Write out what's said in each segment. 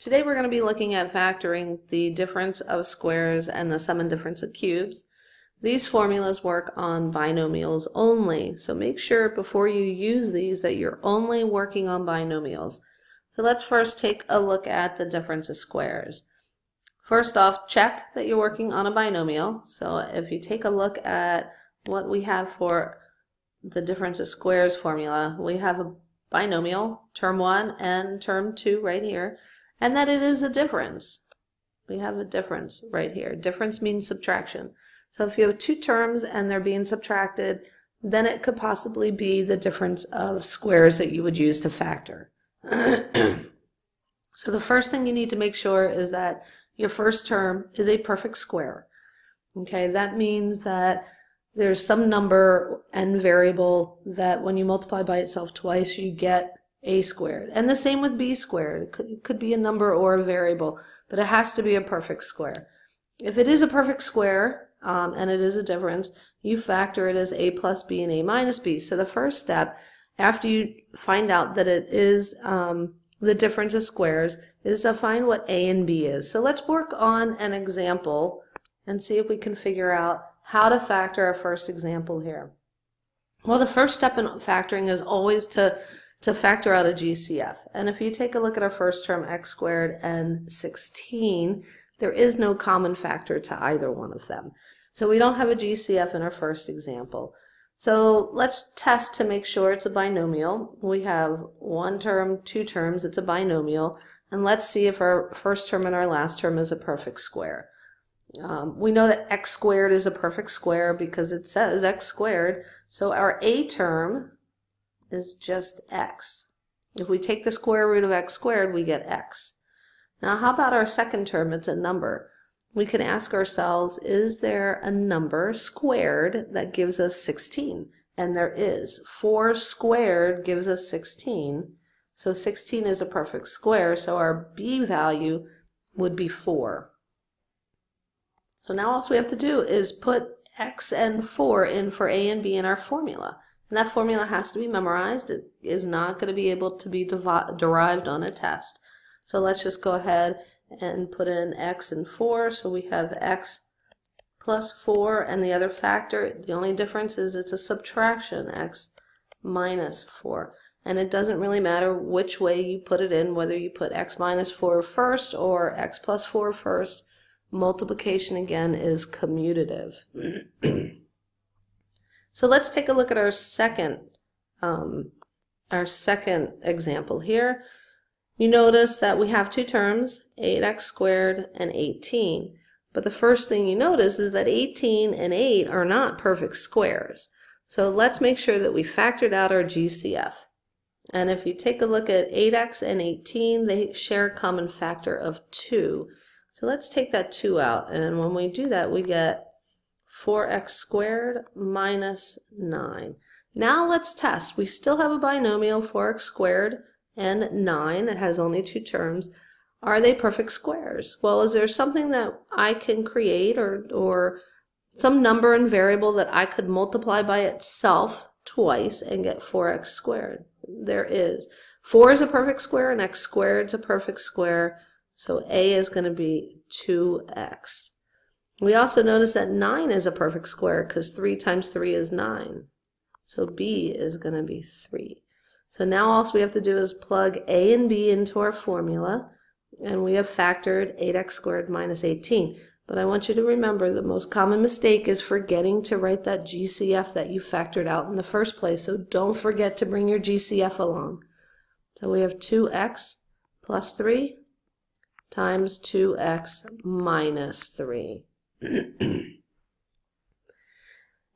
Today we're going to be looking at factoring the difference of squares and the sum and difference of cubes. These formulas work on binomials only, so make sure before you use these that you're only working on binomials. So let's first take a look at the difference of squares. First off, check that you're working on a binomial. So if you take a look at what we have for the difference of squares formula, we have a binomial, term 1 and term 2 right here, and that it is a difference. We have a difference right here. Difference means subtraction. So if you have two terms and they're being subtracted, then it could possibly be the difference of squares that you would use to factor. So the first thing you need to make sure is that your first term is a perfect square. Okay, that means that there's some number and variable that when you multiply by itself twice, you get a squared. And the same with b squared. It could be a number or a variable, but it has to be a perfect square. If it is a perfect square, and it is a difference, you factor it as a plus b and a minus b. So the first step, after you find out that it is the difference of squares, is to find what a and b is. So let's work on an example and see if we can figure out how to factor our first example here. Well, the first step in factoring is always to factor out a GCF. And if you take a look at our first term, x squared and 16, there is no common factor to either one of them. So we don't have a GCF in our first example. So let's test to make sure it's a binomial. We have one term, two terms, it's a binomial. And let's see if our first term and our last term is a perfect square. We know that x squared is a perfect square because it says x squared. So our a term is just x. If we take the square root of x squared, we get x. Now how about our second term? It's a number. We can ask ourselves, is there a number squared that gives us 16? And there is. 4 squared gives us 16. So 16 is a perfect square, so our b value would be 4. So now all we have to do is put x and 4 in for a and b in our formula. And that formula has to be memorized. It is not going to be able to be derived on a test. So let's just go ahead and put in x and 4. So we have x plus 4, and the other factor, the only difference is it's a subtraction, x minus 4. And it doesn't really matter which way you put it in, whether you put x minus 4 first or x plus 4 first. Multiplication again is commutative. So let's take a look at our second example here. You notice that we have two terms, 8x squared and 18. But the first thing you notice is that 18 and 8 are not perfect squares. So let's make sure that we factored out our GCF. And if you take a look at 8x and 18, they share a common factor of 2. So let's take that 2 out, and when we do that, we get 4x squared minus 9. Now let's test. We still have a binomial, 4x squared and 9. It has only two terms. Are they perfect squares? Well, is there something that I can create or some number and variable that I could multiply by itself twice and get 4x squared? There is. 4 is a perfect square and x squared is a perfect square. So a is going to be 2x. We also notice that 9 is a perfect square because 3 times 3 is 9. So b is going to be 3. So now all we have to do is plug a and b into our formula, and we have factored 8x squared minus 18. But I want you to remember the most common mistake is forgetting to write that GCF that you factored out in the first place. So don't forget to bring your GCF along. So we have 2x plus 3 times 2x minus 3.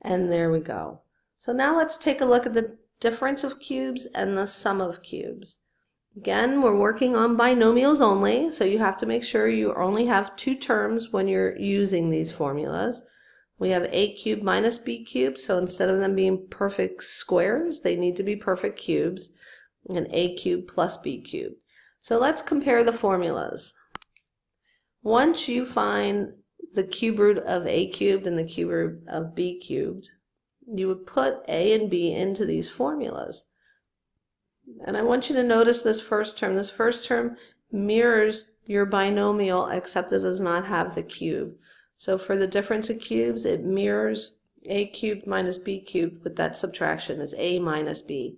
And there we go. So now let's take a look at the difference of cubes and the sum of cubes. Again, we're working on binomials only, so you have to make sure you only have two terms when you're using these formulas. We have a cubed minus b cubed, so instead of them being perfect squares, they need to be perfect cubes, and a cubed plus b cubed. So let's compare the formulas. Once you find the cube root of a cubed and the cube root of b cubed, you would put a and b into these formulas. And I want you to notice this first term. This first term mirrors your binomial except it does not have the cube. So for the difference of cubes, it mirrors a cubed minus b cubed with that subtraction is a minus b.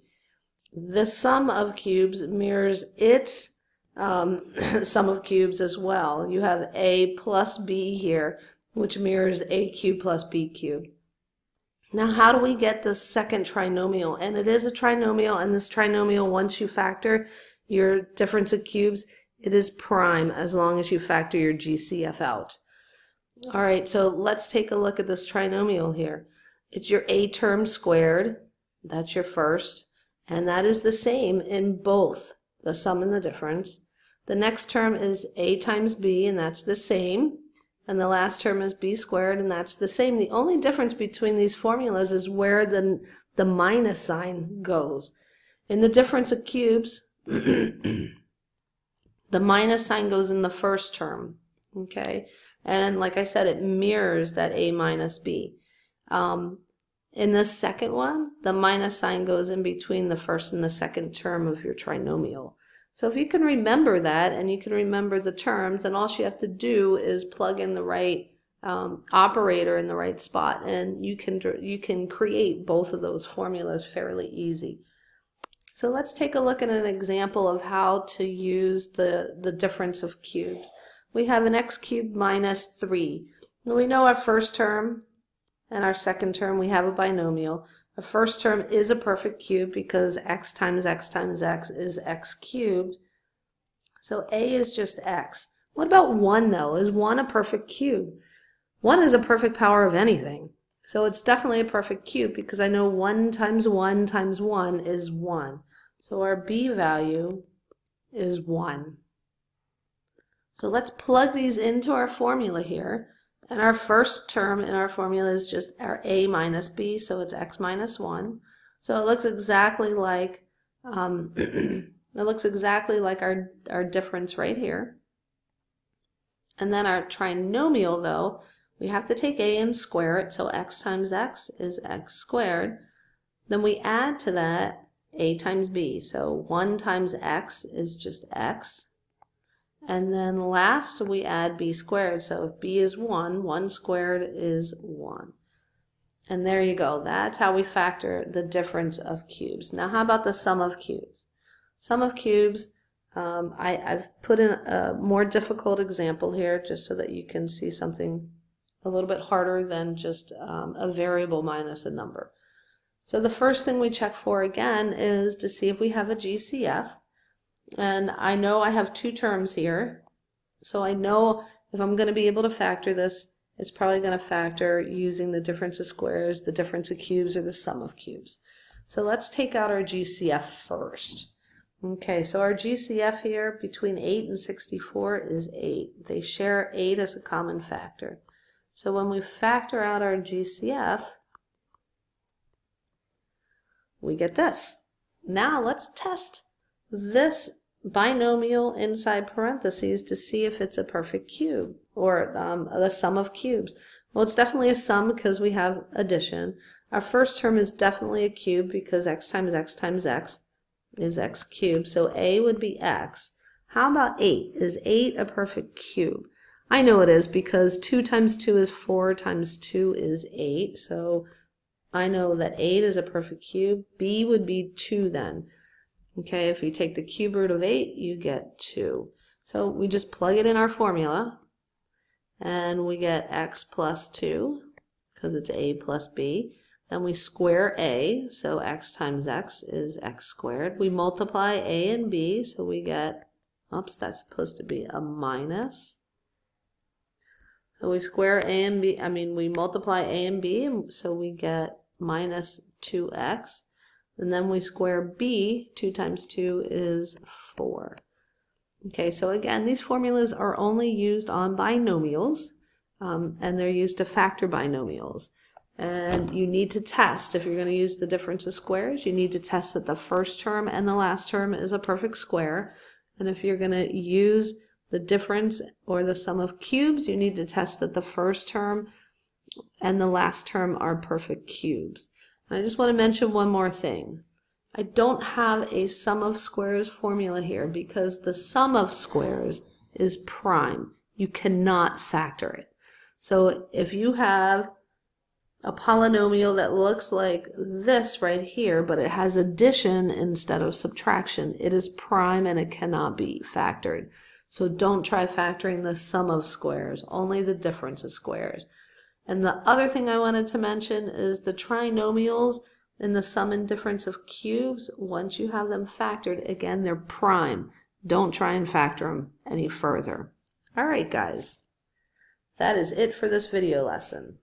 The sum of cubes mirrors its sum of cubes as well. You have a plus b here, which mirrors a cubed plus b cubed. Now how do we get the second trinomial? And it is a trinomial, and this trinomial, once you factor your difference of cubes, it is prime as long as you factor your GCF out. All right, so let's take a look at this trinomial here. It's your a term squared, that's your first, and that is the same in both the sum and the difference. The next term is a times b, and that's the same. And the last term is b squared, and that's the same. The only difference between these formulas is where the minus sign goes. In the difference of cubes, the minus sign goes in the first term, okay? And like I said, it mirrors that a minus b. In the second one, the minus sign goes in between the first and the second term of your trinomial. So if you can remember that, and you can remember the terms, then all you have to do is plug in the right operator in the right spot, and you can create both of those formulas fairly easy. So let's take a look at an example of how to use the difference of cubes. We have an x cubed minus 3. Now we know our first term and our second term, we have a binomial. The first term is a perfect cube because x times x times x is x cubed. So a is just x. What about 1 though? Is 1 a perfect cube? 1 is a perfect power of anything. So it's definitely a perfect cube because I know 1 times 1 times 1 is 1. So our b value is 1. So let's plug these into our formula here. And our first term in our formula is just our a minus b, so it's x minus 1. So it looks exactly like our difference right here. And then our trinomial, though, we have to take a and square it, so x times x is x squared. Then we add to that a times b, so 1 times x is just x. And then last we add b squared, so if b is 1, 1 squared is 1. And there you go, that's how we factor the difference of cubes. Now how about the sum of cubes? Sum of cubes, I've put in a more difficult example here just so that you can see something a little bit harder than just a variable minus a number. So the first thing we check for again is to see if we have a GCF. And I know I have 2 terms here, so I know if I'm going to be able to factor this, it's probably going to factor using the difference of squares, the difference of cubes, or the sum of cubes. So let's take out our GCF first. Okay, so our GCF here between 8 and 64 is 8. They share 8 as a common factor. So when we factor out our GCF, we get this. Now let's test this binomial inside parentheses to see if it's a perfect cube or the sum of cubes. Well, it's definitely a sum because we have addition. Our first term is definitely a cube because x times x times x is x cubed, so a would be x. How about 8? Is 8 a perfect cube? I know it is because 2 times 2 is 4 times 2 is 8, so I know that 8 is a perfect cube. B would be 2 then. Okay, if you take the cube root of 8, you get 2. So we just plug it in our formula, and we get x plus 2, because it's a plus b. Then we square a, so x times x is x squared. We multiply a and b, so we get, oops, that's supposed to be a minus. So we square a and b, we multiply a and b, so we get minus 2x. And then we square b, 2 times 2 is 4. Okay, so again, these formulas are only used on binomials, and they're used to factor binomials. And you need to test, if you're going to use the difference of squares, you need to test that the first term and the last term is a perfect square. And if you're going to use the difference or the sum of cubes, you need to test that the first term and the last term are perfect cubes. I just want to mention one more thing. I don't have a sum of squares formula here because the sum of squares is prime. You cannot factor it. So if you have a polynomial that looks like this right here, but it has addition instead of subtraction, it is prime and it cannot be factored. So don't try factoring the sum of squares, only the difference of squares. And the other thing I wanted to mention is the trinomials and the sum and difference of cubes. Once you have them factored, again, they're prime. Don't try and factor them any further. All right, guys, that is it for this video lesson.